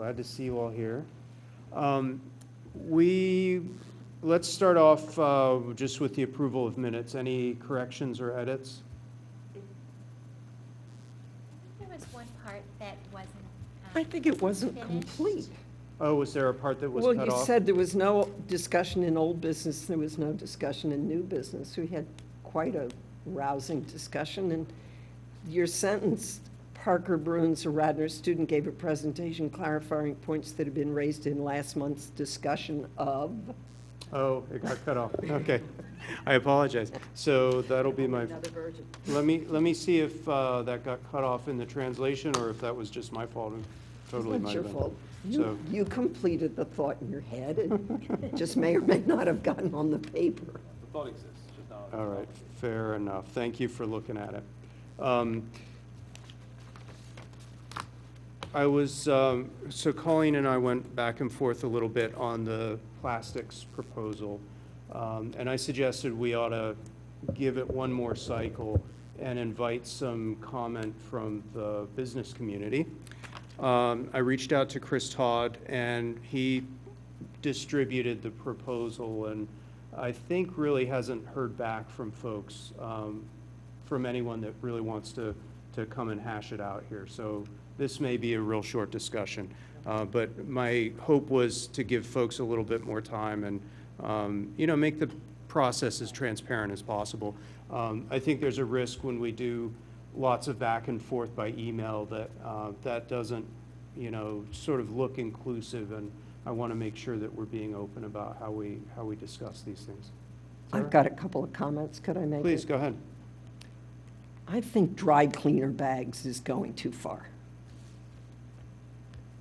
Glad to see you all here. Let's start off just with the approval of minutes. Any corrections or edits? There was one part that wasn't. I think it wasn't finished. complete. Oh, was there a part that was Well, cut you off? said there was no discussion in old business, there was no discussion in new business. We had quite a rousing discussion, and your sentence, Parker Bruins, a Radnor student, gave a presentation clarifying points that had been raised in last month's discussion of. Oh, it got cut off. Okay. I apologize. So that'll be my, Another version. let me see if that got cut off in the translation or if that was just my fault. Totally It's might not your have been. fault. So- You completed the thought in your head, it just may or may not have gotten on the paper. The thought exists, just not. All right, fair enough. Thank you for looking at it. So Colleen and I went back and forth a little bit on the plastics proposal. And I suggested we ought to give it one more cycle and invite some comment from the business community. I reached out to Chris Todd, and he distributed the proposal, and I think really hasn't heard back from folks, from anyone that really wants to come and hash it out here. So this may be a real short discussion, but my hope was to give folks a little bit more time and, make the process as transparent as possible. I think there's a risk when we do lots of back and forth by email that that doesn't, sort of look inclusive, and I want to make sure that we're being open about how we discuss these things. I've got a couple of comments, could I make it? Please, go ahead. I think dry cleaner bags is going too far.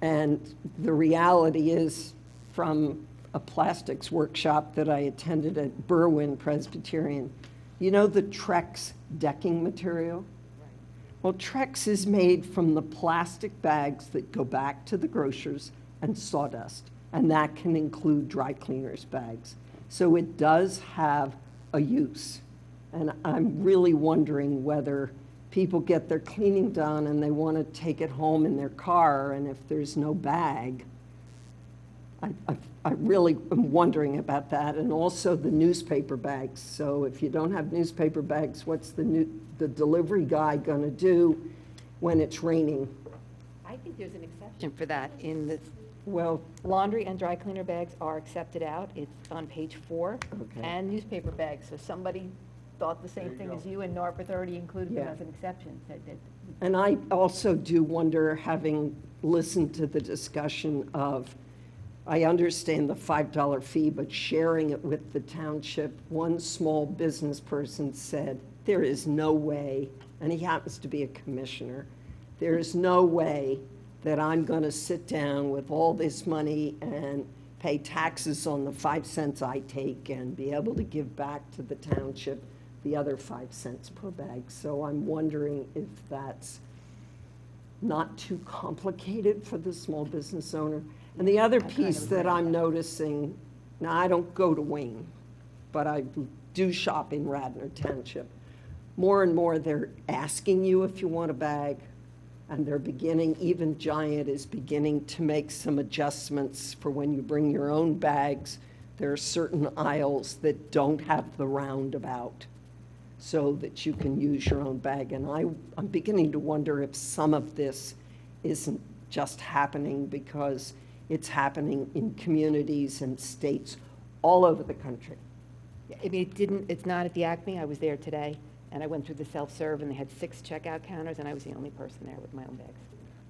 And the reality is, from a plastics workshop that I attended at Berwyn Presbyterian, you know the Trex decking material? Well, Trex is made from the plastic bags that go back to the grocers and sawdust, and that can include dry cleaners bags. So it does have a use. And I'm really wondering whether people get their cleaning done and they want to take it home in their car, and if there's no bag, I really am wondering about that. And also the newspaper bags. So if you don't have newspaper bags, what's the delivery guy going to do when it's raining? I think there's an exception for that in the Well, laundry and dry cleaner bags are accepted out. It's on page 4. Okay. And newspaper bags. So somebody thought the same thing as you, and Norfolk already included them Yeah. as an exception. and I also do wonder, having listened to the discussion of, I understand the $5 fee, but sharing it with the township, one small business person said, there is no way, and he happens to be a commissioner, there is no way that I'm going to sit down with all this money and pay taxes on the 5 cents I take and be able to give back to the township the other 5 cents per bag. So I'm wondering if that's not too complicated for the small business owner. And the other piece that I'm noticing, now I don't go to Wayne, but I do shop in Radnor Township. More and more they're asking you if you want a bag, and they're beginning, even Giant is beginning to make some adjustments for when you bring your own bags. There are certain aisles that don't have the roundabout so that you can use your own bag. And I'm beginning to wonder if some of this isn't just happening because it's happening in communities and states all over the country. I mean, it's not at the Acme. I was there today, and I went through the self-serve, and they had 6 checkout counters, and I was the only person there with my own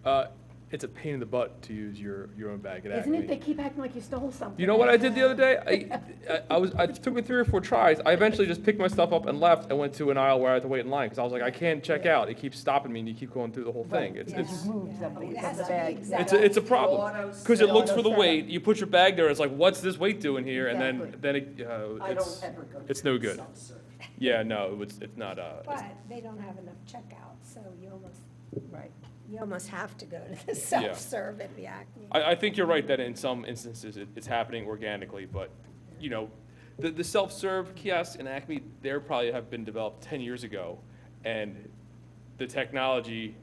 bags. It's a pain in the butt to use your own bag at Isn't Acme. it? They keep acting like you stole something. You know what I did the other day? It took me 3 or 4 tries. I eventually just picked my stuff up and left and went to an aisle where I had to wait in line because I was like, I can't check out. It keeps stopping me and you keep going through the whole thing. It's Move somebody from the bag. it's a problem because it looks for the weight. You put your bag there. It's like, what's this weight doing here? And then I it's don't ever go to it's no good. self-serve. Yeah, no, it's not. But they don't have enough checkout, so Right. you almost have to go to the self-serve at the Acme. I think you're right that in some instances it's happening organically, but, the self-serve kiosks in Acme, they probably have been developed 10 years ago, and the technology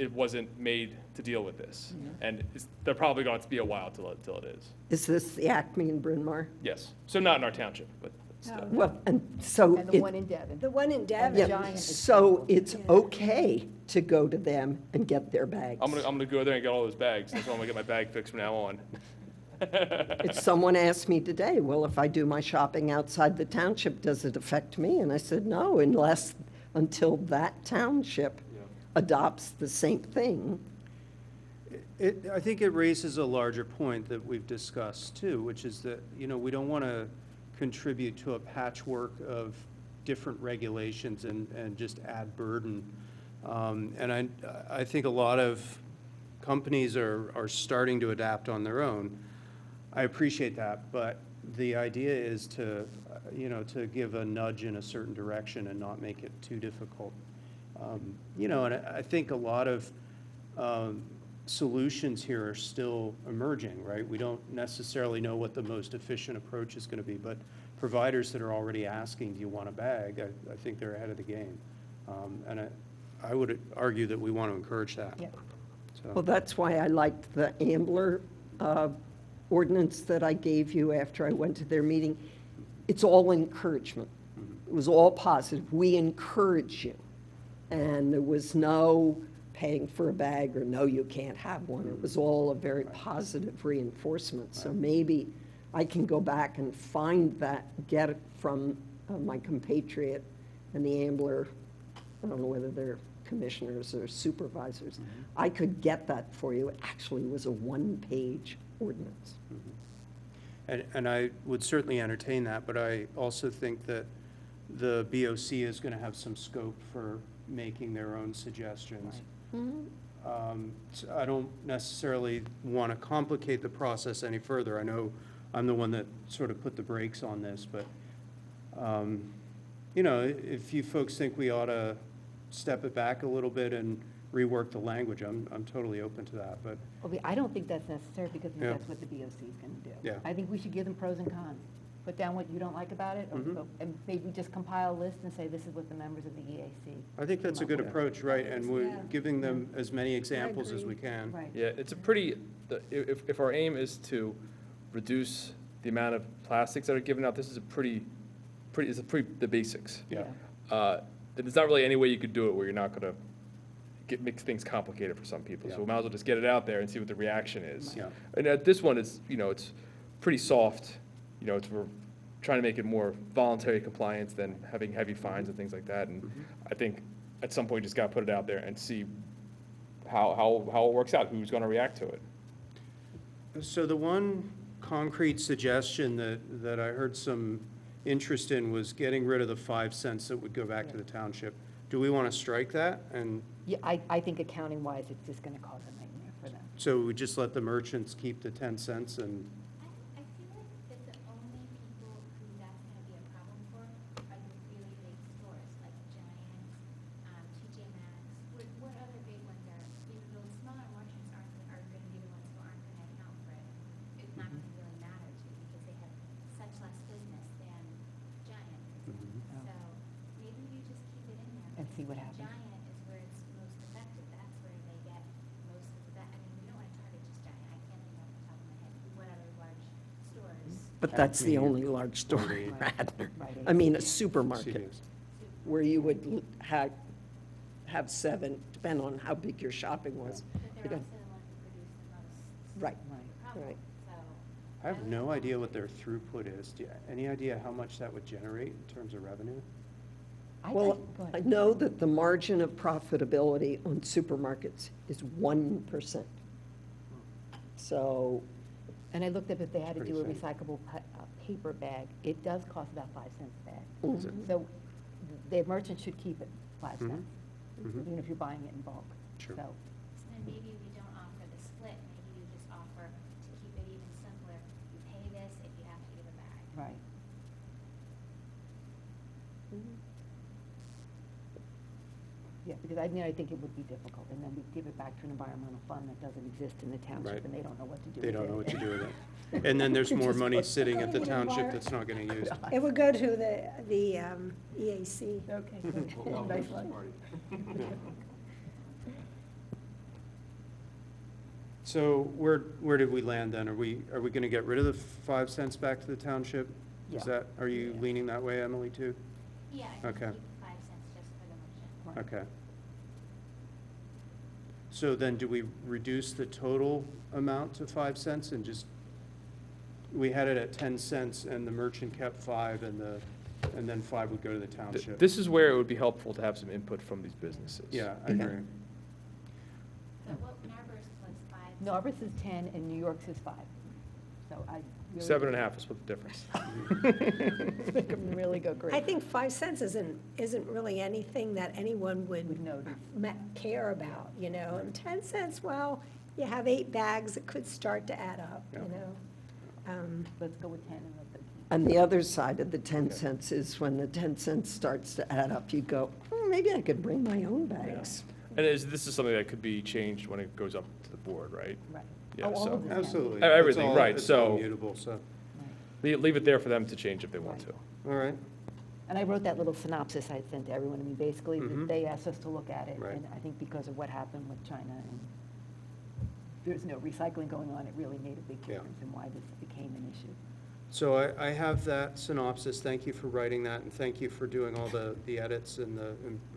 it wasn't made to deal with this. And they're probably going to be a while till it is. Is this the Acme in Bryn Mawr? Yes. So not in our township, but still. Well, and so. And the it- one in Devon. The one in Yeah. Devon. Giant is So terrible. it's okay to go to them and get their bags. I'm gonna go there and get all those bags. That's why I'm gonna get my bag fixed from now on. Someone asked me today, well, if I do my shopping outside the township, does it affect me? And I said, no, until that township adopts the same thing. I think it raises a larger point that we've discussed too, which is that, we don't want to contribute to a patchwork of different regulations and just add burden. And I think a lot of companies are starting to adapt on their own. I appreciate that, but the idea is to give a nudge in a certain direction and not make it too difficult. And I think a lot of solutions here are still emerging, right? We don't necessarily know what the most efficient approach is going to be, but providers that are already asking, do you want a bag, I think they're ahead of the game. And I would argue that we want to encourage that. Yep. So- Well, that's why I liked the Ambler ordinance that I gave you after I went to their meeting. It's all encouragement. It was all positive. We encourage you. And there was no paying for a bag or no, you can't have one. It was all a very positive reinforcement. So maybe I can go back and find that, get it from my compatriot and the Ambler. I don't know whether they're commissioners or supervisors. I could get that for you. It actually was a one-page ordinance. And I would certainly entertain that, but I also think that the BOC is going to have some scope for making their own suggestions. So I don't necessarily want to complicate the process any further. I know I'm the one that sort of put the brakes on this, but, if you folks think we ought to step it back a little bit and rework the language, I'm totally open to that, but, Well, I don't think that's necessary because Yeah. that's what the BOC is going to do. Yeah. I think we should give them pros and cons. Put down what you don't like about it, and maybe just compile a list and say, this is what the members of the EAC. I think that's a good approach, right? And we're giving them as many examples as we can. Right. Yeah, it's a pretty, if our aim is to reduce the amount of plastics that are given out, this is the basics. Yeah. There's not really any way you could do it where you're not gonna make things complicated for some people. So we might as well just get it out there and see what the reaction is. Yeah. And this one is, it's pretty soft. We're trying to make it more voluntary compliance than having heavy fines and things like that. And I think at some point, you just gotta put it out there and see how it works out, who's gonna react to it. So the one concrete suggestion that I heard some interest in was getting rid of the 5 cents that would go back to the township. Do we want to strike that? And Yeah, I think accounting-wise, it's just going to cause a nightmare for them. so we just let the merchants keep the 10 cents and, I feel like that the only people who that's gonna be a problem for are the really big stores, like Giant, TJ Maxx. What other big ones are, those smaller merchants are gonna be the ones who aren't gonna account for it. It's not gonna really matter to, because they have such less business than Giant. So maybe you just keep it in there. And see what because happens. Giant is where it's most effective, that's where they get most of the, we don't wanna target just Giant, I can't think off the top of my head, what other large stores. But that's the Acme, only large store in Right. Radnor. Right. I mean, a supermarket, CVS. where you would have 7, depending on how big your shopping was. But You they're know, also the ones who produce the most Right, problem, right. so. I have no idea what their throughput is. Do you, any idea how much that would generate in terms of revenue? Well, Go I ahead. know that the margin of profitability on supermarkets is 1%. So, And I looked up if they had to Pretty do a thin. recyclable paper bag, it does cost about 5 cents a bag. mhm. So the merchant should keep it 5 Mhm. cents, Mhm. even if you're buying it in bulk. Sure. So, So then maybe we don't offer the split, maybe you just offer to keep it even simpler, you pay this if you have to give a bag. right. Yeah, because I think it would be difficult, and then we give it back to an environmental fund that doesn't exist in the township, Right. and they don't know what to do with They it. don't know what to do with it. And then there's more money sitting at the township that's not getting used. It would go to the EAC. Okay, good. Nice one. So where did we land then? Are we going to get rid of the 5 cents back to the township? Is Yeah. that, are you leaning that way, Emily, too? Yeah, I Okay. think 5 cents just for the motion. Okay. So then do we reduce the total amount to 5 cents and just, we had it at 10 cents and the merchant kept 5 and then 5 would go to the township? This is where it would be helpful to have some input from these businesses. Yeah, I agree. So what Narberth was 5. Narberth is 10 and New York's is 5. So I really. 7.5 is what the difference. Make them really go great. I think 5 cents isn't really anything that anyone Would would notice. care about, you know? And 10 cents, well, you have 8 bags, it could start to add up, you Yeah. know? Let's go with 10 and let them keep. And the other side of the 10 cents is when the 10 cents starts to add up, you go, maybe I could bring my own bags. And this is something that could be changed when it goes up to the board, right? Right. Yeah, Oh, all so- of it. Absolutely. Everything, It's all- right, It's all so- mutable, so, Leave it there for them to change if they want to. all right. And I wrote that little synopsis I sent to everyone. I mean, basically, Mhm. they asked us to look at it. Right. And I think because of what happened with China and there's no recycling going on, it really made a big Yeah. difference in why this became an issue. So I have that synopsis. Thank you for writing that, and thank you for doing all the edits and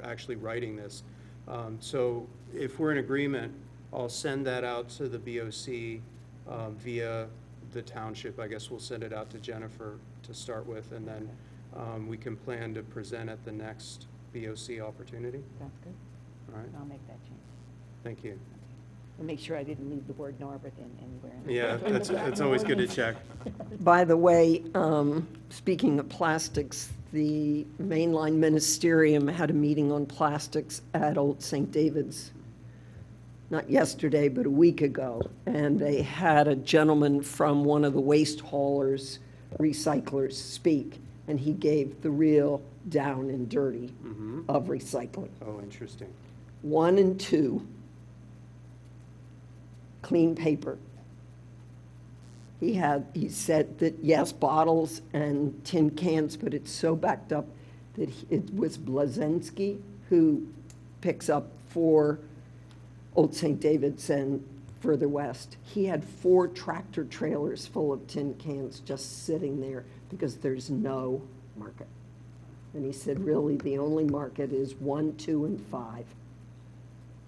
actually writing this. So if we're in agreement, I'll send that out to the BOC via the township. I guess we'll send it out to Jennifer to start with, and then we can plan to present at the next BOC opportunity. Sounds good. All right, I'll make that change. thank you. And make sure I didn't leave the word Narberth in anywhere. Yeah, that's always good to check. By the way, speaking of plastics, the mainline ministerium had a meeting on plastics at Old St. David's, not yesterday, but a week ago. And they had a gentleman from one of the waste haulers, recyclers, speak, and he gave the real down and dirty Mhm. of recycling. Oh, interesting. 1 and 2, clean paper. He said that, yes, bottles and tin cans, but it's so backed up that it was Blazinski who picks up for Old St. David's and further west. He had 4 tractor trailers full of tin cans just sitting there because there's no market. And he said, really, the only market is 1, 2, and 5,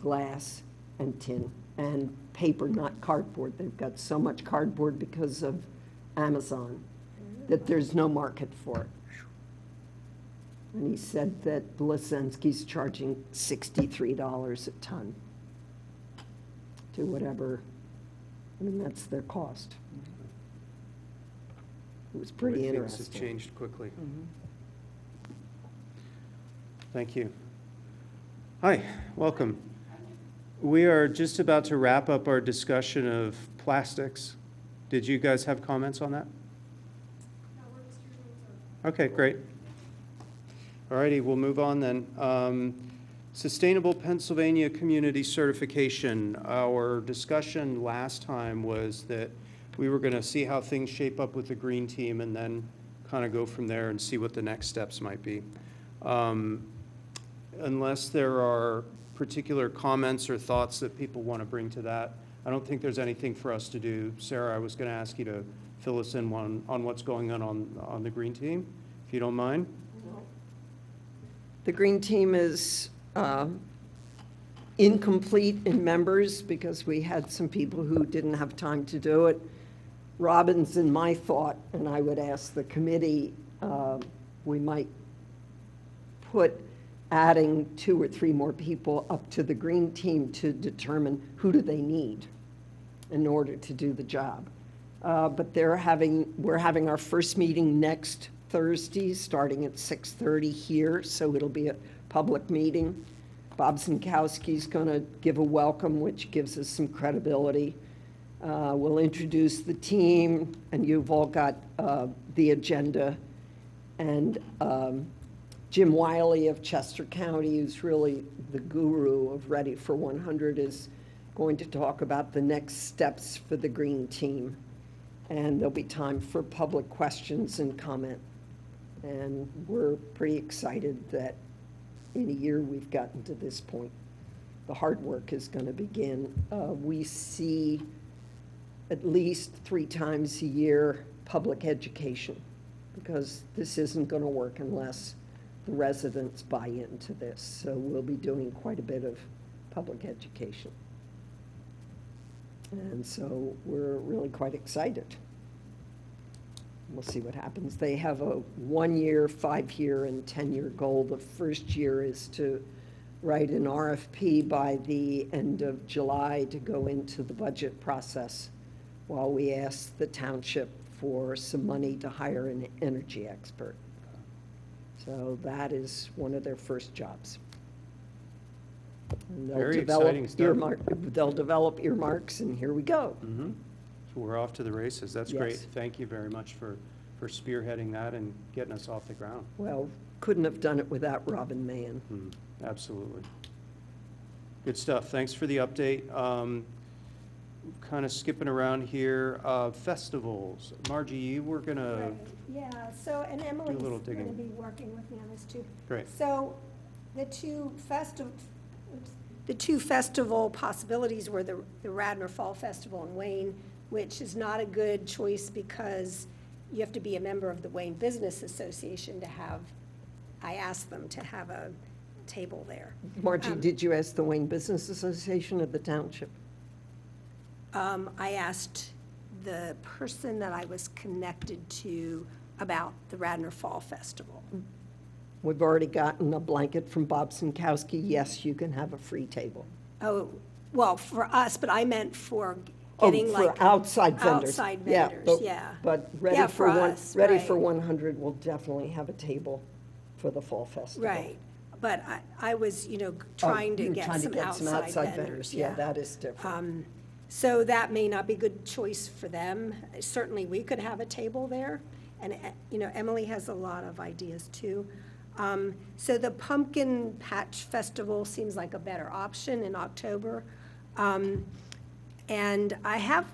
glass and tin, and paper, not cardboard. They've got so much cardboard because of Amazon that there's no market for it. And he said that Blazinski's charging $63 a ton to whatever, I mean, that's their cost. It was pretty Things have interesting. changed quickly. Mm-hmm. Thank you. Hi, welcome. We are just about to wrap up our discussion of plastics. Did you guys have comments on that? Okay, great. All righty, we'll move on then. Sustainable Pennsylvania Community Certification. Our discussion last time was that we were going to see how things shape up with the green team and then kind of go from there and see what the next steps might be. Unless there are particular comments or thoughts that people want to bring to that, I don't think there's anything for us to do. Sarah, I was going to ask you to fill us in on what's going on the green team, if you don't mind. The green team is incomplete in members because we had some people who didn't have time to do it. Robin's in my thought, and I would ask the committee, we might put adding 2 or 3 more people up to the green team to determine who do they need in order to do the job. But we're having our first meeting next Thursday, starting at 6:30 here, so it'll be a public meeting. Bob Zinkowski's going to give a welcome, which gives us some credibility. We'll introduce the team, and you've all got the agenda. And Jim Wiley of Chester County, who's really the guru of Ready for 100, is going to talk about the next steps for the green team. And there'll be time for public questions and comment. And we're pretty excited that in a year we've gotten to this point. The hard work is going to begin. We see at least 3 times a year, public education, because this isn't going to work unless the residents buy into this. So we'll be doing quite a bit of public education. And so we're really quite excited. We'll see what happens. They have a 1-year, 5-year, and 10-year goal. The first year is to write an RFP by the end of July to go into the budget process while we ask the township for some money to hire an energy expert. So that is one of their first jobs. And they'll Very develop exciting stuff. They'll develop earmarks, and here we go. Mhm. So we're off to the races. That's Yes. great. Thank you very much for spearheading that and getting us off the ground. Well, couldn't have done it without Robin Mann. Absolutely. Good stuff. Thanks for the update. Kind of skipping around here, festivals. Margie, you were gonna, Right, yeah, so, and Emily's little going to digging. be working with me on this too. great. So the two festival possibilities were the Radnor Fall Festival in Wayne, which is not a good choice because you have to be a member of the Wayne Business Association to have, I asked them to have a table there. Margie, did you ask the Wayne Business Association of the township? I asked the person that I was connected to about the Radnor Fall Festival. We've already gotten a blanket from Bob Sinkowski. Yes, you can have a free table. Oh, well, for us, but I meant for Oh, getting for like. outside vendors. Outside Yeah, vendors, yeah. But Yeah, ready for for us, ready for right. 100, we'll definitely have a table for the fall festival. Right, but I was, trying to You're get trying some outside vendors, Yeah, that is different. So that may not be a good choice for them. Certainly, we could have a table there, and, Emily has a lot of ideas, too. So the Pumpkin Patch Festival seems like a better option in October. And I have,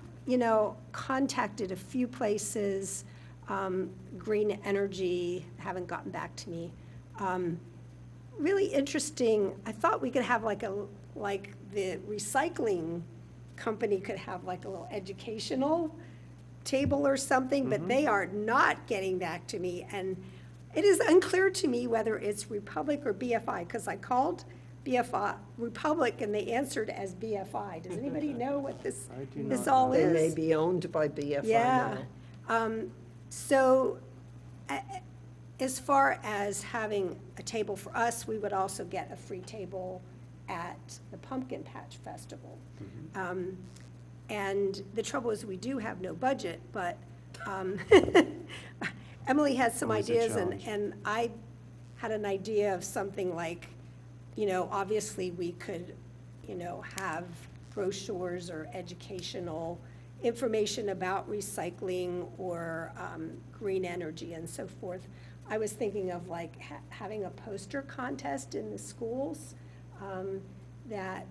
contacted a few places, Green Energy, haven't gotten back to me. Really interesting, I thought we could have like the recycling company could have like a little educational table or something, but they are not getting back to me. And it is unclear to me whether it's Republic or BFI, because I called BFI, Republic, and they answered as BFI. Does anybody know what this I do this not all know. They is? may be owned by BFI Yeah. now. So, as far as having a table for us, we would also get a free table at the Pumpkin Patch Festival. And the trouble is, we do have no budget, but Emily has some Always a ideas, challenge. and I had an idea of something like, obviously, we could, have brochures or educational information about recycling or green energy and so forth. I was thinking of like having a poster contest in the schools that,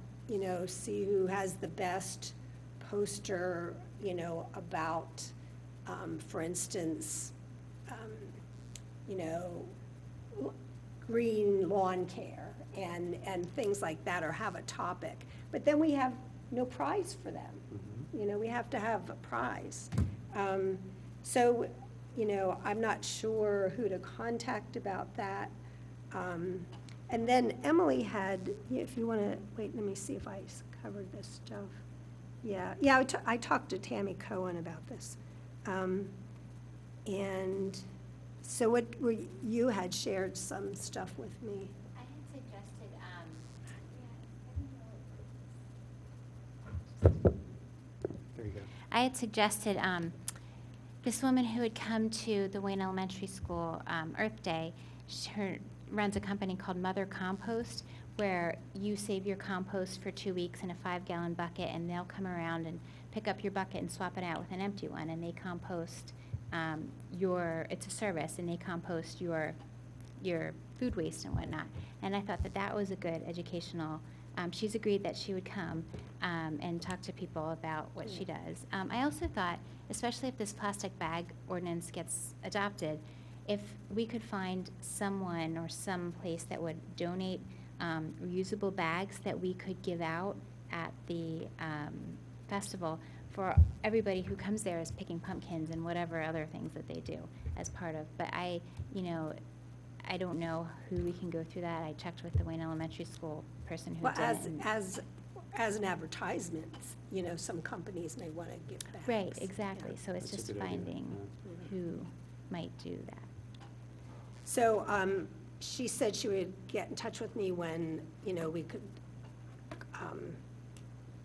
see who has the best poster, about, for instance, green lawn care and things like that, or have a topic. But then we have no prize for them. We have to have a prize. So, I'm not sure who to contact about that. And then Emily had, if you want to, wait, let me see if I covered this stuff. Yeah, I talked to Tammy Cohen about this. And so you had shared some stuff with me. I had suggested, There you go. I had suggested this woman who had come to the Wayne Elementary School Earth Day, she runs a company called Mother Compost, where you save your compost for 2 weeks in a 5-gallon bucket, and they'll come around and pick up your bucket and swap it out with an empty one, and they compost it's a service, and they compost your food waste and whatnot. And I thought that that was a good educational, she's agreed that she would come and talk to people about what she does. I also thought, especially if this plastic bag ordinance gets adopted, if we could find someone or some place that would donate reusable bags that we could give out at the festival for everybody who comes there is picking pumpkins and whatever other things that they do as part of, but I don't know who we can go through that. I checked with the Wayne Elementary School person who Well, did it. and- as an advertisement, some companies may want to give back. Right, exactly. So it's That's a just good idea, finding who might do that. So she said she would get in touch with me when,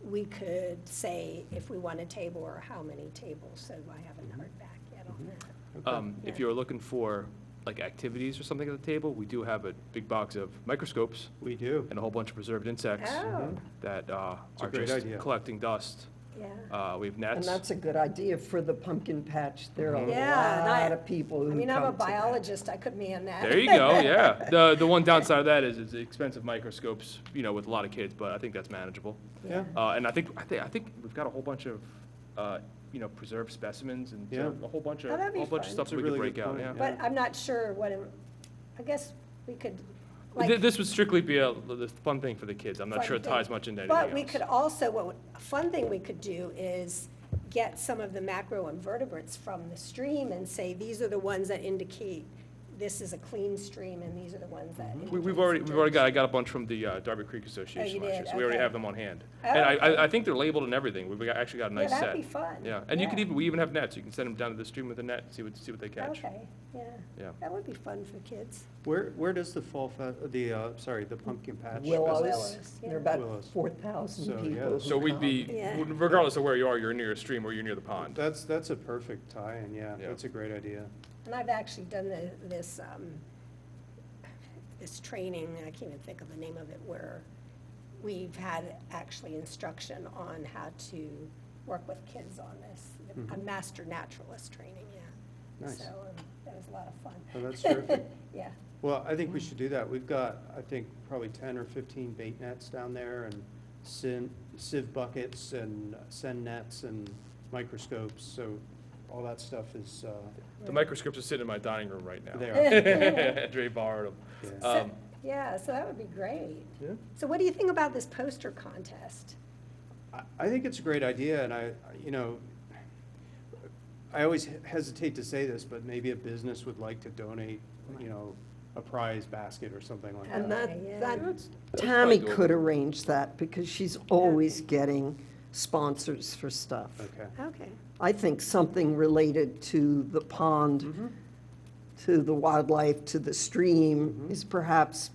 we could say if we want a table or how many tables, so I haven't heard back yet on that. If you're looking for like activities or something at the table, we do have a big box of microscopes We do. and a whole bunch of preserved insects Oh, that a are great just idea. collecting dust. yeah. We have And nets. that's a good idea for the pumpkin patch. There are a Yeah, and lot of people who I come mean, to I'm a that. biologist, I could man that. There you go, yeah. The one downside of that is it's expensive microscopes, with a lot of kids, but I think that's manageable. Yeah. And I think we've got a whole bunch of, preserved specimens and Yeah. a whole bunch Oh, of, that'd be fun. stuff That's that a we could really break good out, point, yeah. But I'm not sure I guess we could, This would strictly be the fun thing for the kids. I'm not sure it fun ties thing. much into anything else. But we could also, a fun thing we could do is get some of the macroinvertebrates from the stream and say, these are the ones that indicate this is a clean stream, and these are the ones that indicate. We've already I got a bunch from the Darby Creek Association last year, did? so we already Okay. have them on hand. Oh, And okay. I think they're labeled and everything. Actually got a nice set. Yeah, that'd be fun. Yeah, and you could Yeah. we even have nets. You can send them down to the stream with a net and see what they catch. Okay, yeah. Yeah. That would be fun for kids. Where does the the pumpkin patch? Willows, Willows, there are yeah. about Willows. 4,000 So, yeah, people. who So we'd come. be, Yeah. regardless of where you are, you're near a stream or you're near the pond. That's a perfect tie-in, yeah. Yeah. That's a great idea. And I've actually done this training, I can't even think of the name of it, where we've had actually instruction on how to work with kids on this. A master naturalist training, yeah. Nice. So that was a lot of fun. Oh, that's terrific. Yeah. Well, I think we should do that. We've got, I think, probably 10 or 15 bait nets down there and sieve buckets and send nets and microscopes, so all that stuff is, The microscopes are sitting in my dining room right now. there. Dre borrowed them. Yeah. Yeah, so that would be great. Yeah. So what do you think about this poster contest? I think it's a great idea, and I always hesitate to say this, but maybe a business would like to donate, a prize basket or something like And that. Okay, yeah. that, Tammy probably could doable. arrange that because she's always getting sponsors for stuff. Okay. Okay. I think something related to the pond, to the wildlife, to the stream is perhaps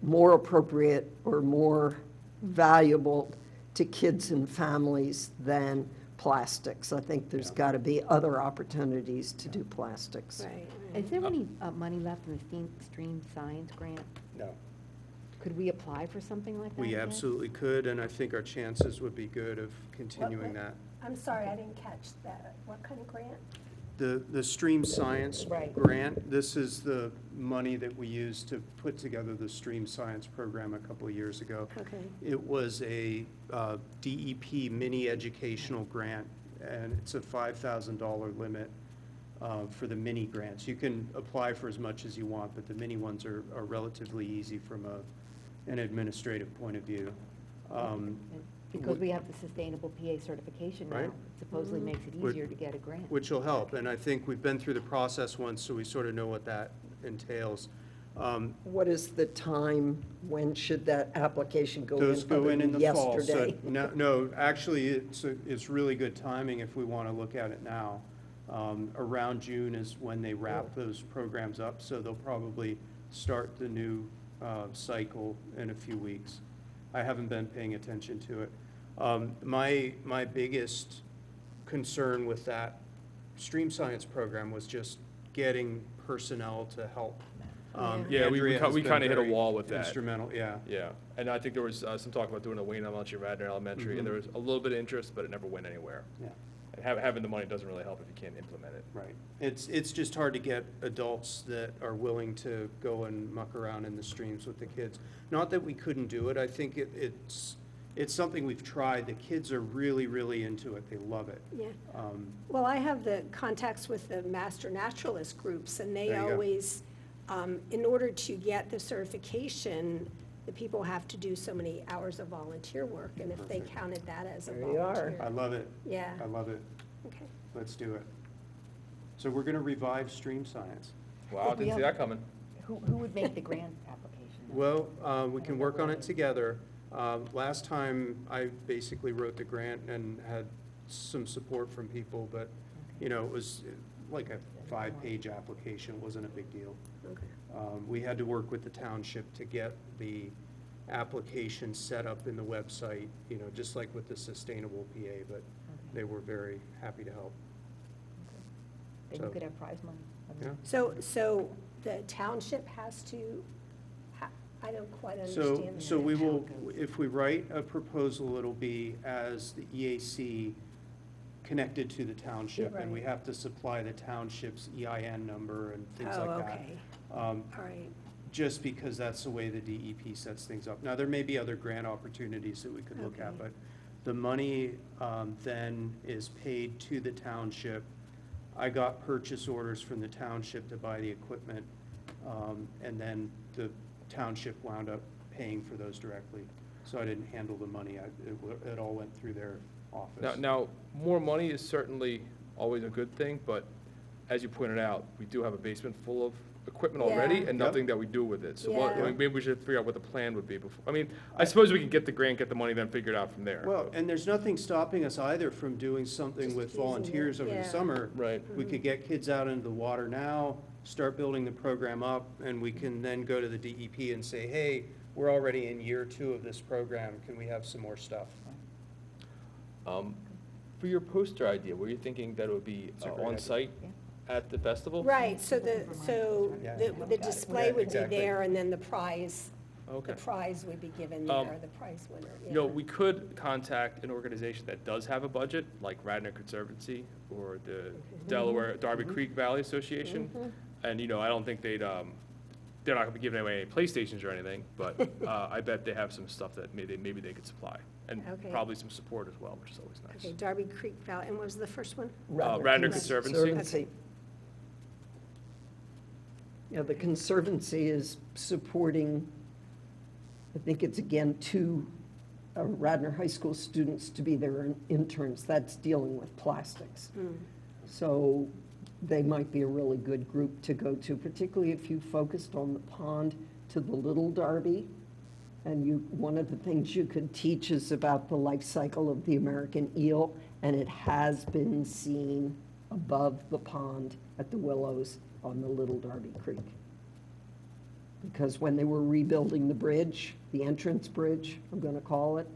more appropriate or more valuable to kids and families than plastics. I think there's Yeah. got to be other opportunities to do plastics. Right. Is there any money left in the stream science grant? No, Could we apply for something like that? we again? absolutely could, and I think our chances would be good of continuing that. I'm sorry, I didn't catch that. What kind of grant? The Stream Science Right. Grant, this is the money that we used to put together the Stream Science program a couple of years ago. Okay. It was a DEP mini educational grant, and it's a $5,000 limit for the mini grants. You can apply for as much as you want, but the mini ones are relatively easy from an administrative point of view. Because we have the sustainable PA certification now, Right. it supposedly makes it Would- easier to get a grant. Which will help, and I think we've been through the process once, so we sort of know what that entails. What is the time? When should that application go in? Those go other in than the fall. So, Yesterday. no, actually, it's really good timing if we want to look at it now. Around June is when they wrap those programs up, so they'll probably start the new cycle in a few weeks. I haven't been paying attention to it. My biggest concern with that stream science program was just getting personnel to help. Yeah, Andrea has we been kind of hit a very wall with that. Instrumental, yeah. Yeah, and I think there was some talk about doing a Wayne Elementary, Radnor Elementary, and there was a little bit of interest, but it never went anywhere. Yeah. And having the money doesn't really help if you can't implement it. Right. It's just hard to get adults that are willing to go and muck around in the streams with the kids. Not that we couldn't do it. I think it's something we've tried. The kids are really, really into it. They love it. Yeah. Um, Well, I have the contacts with the master naturalist groups, and they There you go. always, in order to get the certification, the people have to do so many hours of volunteer work, and if they counted that as a There you are. volunteer. I love it. Yeah, I love it. okay. Let's do it. So we're going to revive stream science. Wow, didn't see that coming. Who would make the grant application? Well, we can work on it together. Last time, I basically wrote the grant and had some support from people, but, you know, it was like a 5-page application, it wasn't a big deal. Okay. We had to work with the township to get the application set up in the website, you know, just like with the Sustainable PA, but they were very happy to help. Then So- you could have prize money. I mean, Yeah. So the township has to, I don't quite So, understand that. so we will, if we write a proposal, it'll be as the EAC connected to the township, and we Right. have to supply the township's EIN number and things like Oh, that. okay, Um, all right. Just because that's the way the DEP sets things up. Now, there may be other grant opportunities that we could look at, Okay. but the money then is paid to the township. I got purchase orders from the township to buy the equipment, and then the township wound up paying for those directly. So I didn't handle the money, it all went through their office. Now, more money is certainly always a good thing, but as you pointed out, we do have a basement full of equipment already Yeah. and Yep. nothing that we do with it. So Yeah. maybe we should figure out what the plan would be before, I mean, I suppose we can get the grant, get the money, then figure it out from there. Well, and there's nothing stopping us either from doing something Just with using it, volunteers over the yeah. summer. Right. We could get kids out into the water now, start building the program up, and we can then go to the DEP and say, hey, we're already in year 2 of this program, can we have some more stuff? For your poster idea, were you thinking that it would be It's a great idea. on-site at the festival? Right, so Yeah. the display Yeah, would be exactly. there, and then the prize Okay. would be given Um, there, the prize winner, yeah. You know, we could contact an organization that does have a budget, like Radnor Conservancy or the Delaware Darby Creek Valley Association. And, you know, I don't think they're not gonna be giving away any PlayStations or anything, but I bet they have some stuff that maybe they could supply. And Okay. probably some support as well, which is always Okay, nice. Darby Creek Valley, and what was the first one? Radnor Conservancy. Yeah, the Conservancy is supporting, I think it's again, 2 Radnor High School students to be their interns. That's dealing with plastics. So they might be a really good group to go to, particularly if you focused on the pond to the Little Darby. And one of the things you could teach is about the life cycle of the American eel, and it has been seen above the pond at the Willows on the Little Darby Creek. Because when they were rebuilding the bridge, the entrance bridge, I'm gonna call it,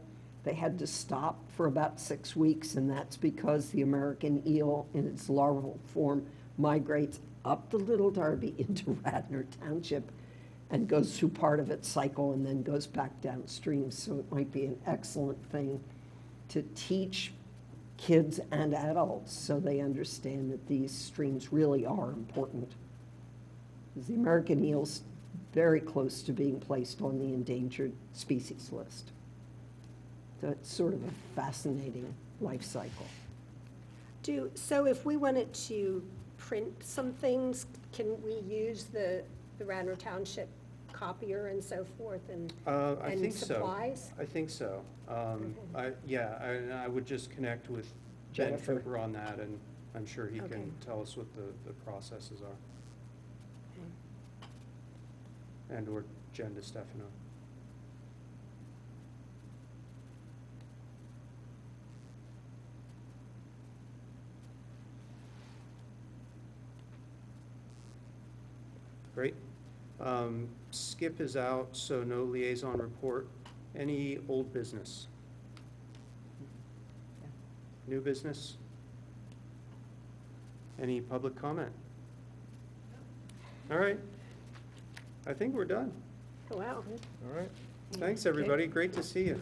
they had to stop for about 6 weeks, and that's because the American eel in its larval form migrates up the Little Darby into Radnor Township and goes through part of its cycle and then goes back downstream. So it might be an excellent thing to teach kids and adults so they understand that these streams really are important. Because the American eel's very close to being placed on the endangered species list. So it's sort of a fascinating life cycle. So if we wanted to print some things, can we use the Radnor Township copier and so forth and I and think so. supplies? I think so. I would just connect with Ben Jennifer. Cooper on that, and I'm sure he Okay. can tell us what the processes are. And/or Jen DeStefano. Great. Skip is out, so no liaison report. Any old business? New business? Any public comment? All right. I think we're done. Wow. All right. Thanks, everybody. Great to see you.